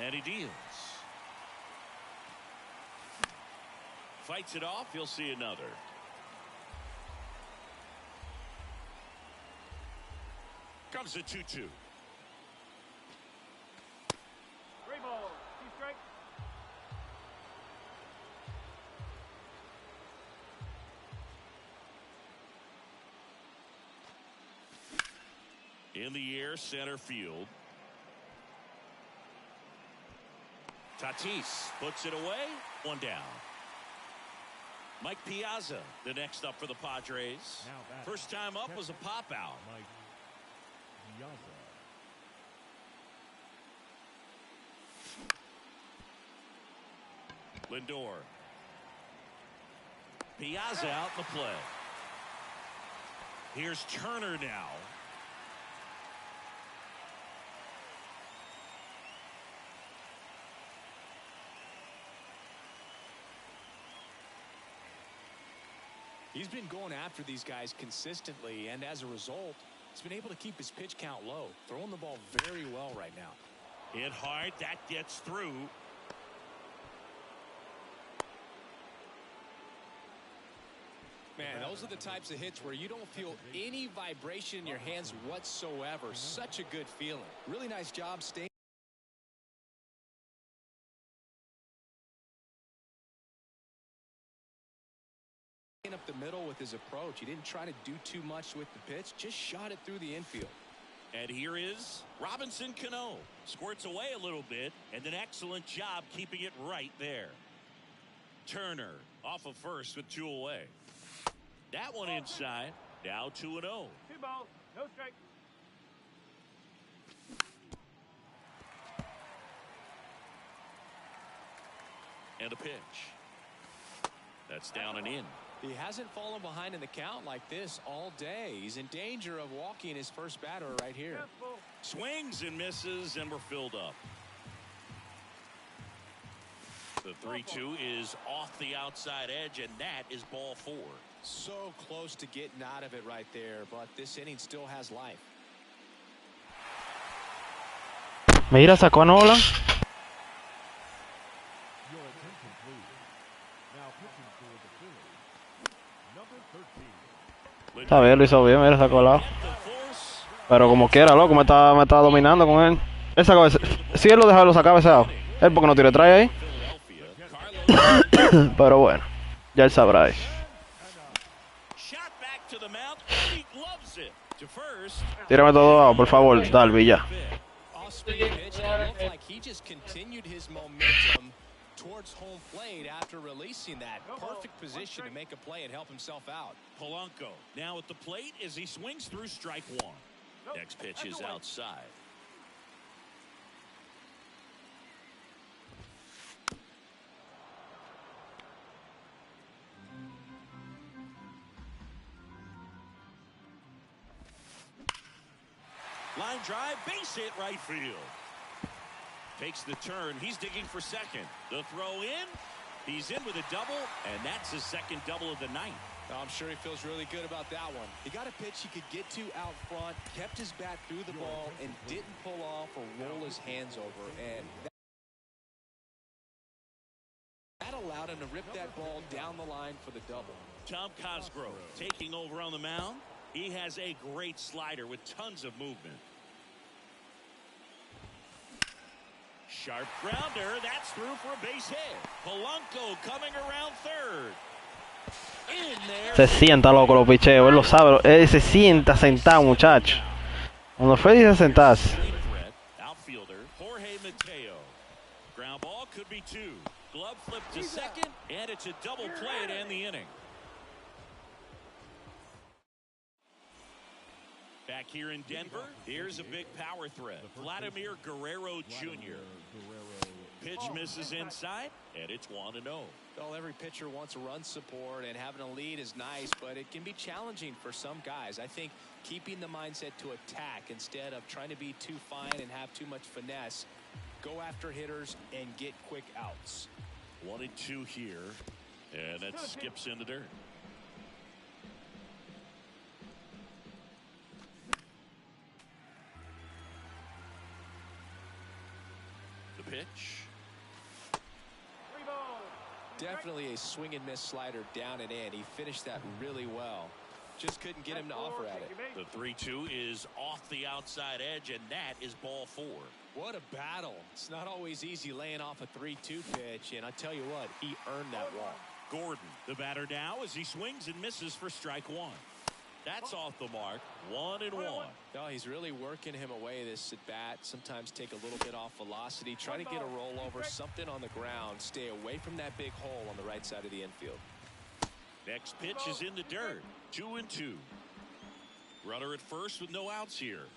And he deals. Fights it off. He'll see another. Comes a 2-2. 3 balls. 2 strikes. In the air, center field. Tatis puts it away. 1 down. Mike Piazza, the next up for the Padres. Now batting. First time up was a pop out. Mike Piazza. Lindor. Piazza out in the play. Here's Turner now. He's been going after these guys consistently, and as a result, he's been able to keep his pitch count low, throwing the ball very well right now. Hit hard. That gets through. Man, those are the types of hits where you don't feel any vibration in your hands whatsoever. Such a good feeling. Really nice job staying up the middle with his approach. He didn't try to do too much with the pitch, just shot it through the infield. And here is Robinson Cano. Squirts away a little bit, and an excellent job keeping it right there. Turner off of first with 2 away. That one inside. Now 2-0. 2 balls. No strikes. And a pitch. That's down and in. He hasn't fallen behind in the count like this all day. He's in danger of walking his first batter right here. Careful. Swings and misses, and we're filled up. The 3-2 is off the outside edge, and that is ball 4. So close to getting out of it right there, but this inning still has life. Mira, sacó a Nolan. Your attention, please. Now pitching for the Phillies, number 13. Está bien, lo hizo bien, mira, sacó al lado. Pero como quiera, loco, me está dominando con él. Él sacó si él lo deja, lo saca cabeceado. Él porque no tiene trae ahí. Pero bueno, ya él sabrá eso. Tírame todo abajo, por favor, Dalby, ya. Towards home plate after releasing that perfect position to make a play and help himself out. Polanco now at the plate as he swings through strike 1. Next pitch is outside. Line drive, base hit right field. Takes the turn. He's digging for second. The throw in. He's in with a double, and that's his second double of the night. I'm sure he feels really good about that one. He got a pitch he could get to out front, kept his bat through the ball, and didn't pull off or roll his hands over. And that allowed him to rip that ball down the line for the double. Tom Cosgrove taking over on the mound. He has a great slider with tons of movement. Sharp grounder. That's through for a base hit. Polanco coming around third. In there. Se sienta, loco, los picheos. Él lo sabe. Él se sienta sentado, muchacho. Cuando fue dice sentarse. Outfielder Jorge Mateo. Ground ball could be 2. Glove flip to second, and it's a double play to end the inning. Back here in Denver, here's a big power threat. Vladimir Guerrero Jr. Pitch misses inside, and it's 1-0. Well, every pitcher wants run support, and having a lead is nice, but it can be challenging for some guys. I think keeping the mindset to attack instead of trying to be too fine and have too much finesse, go after hitters and get quick outs. 1-2 here, and that skips in the dirt. pitch. 3 balls. 2 strikes. Definitely a swing and miss slider down and in. He finished that really well. Just couldn't get him to offer at it. The 3-2 is off the outside edge, and that is ball 4. What a battle. It's not always easy laying off a 3-2 pitch, and I tell you what, he earned that walk. Gordon, the batter now, as he swings and misses for strike 1. That's off the mark. 1-1. No, he's really working him away this at bat. Sometimes take a little bit off velocity, try to get a rollover, something on the ground, stay away from that big hole on the right side of the infield. Next pitch is in the dirt. 2-2. Runner at first with no outs here.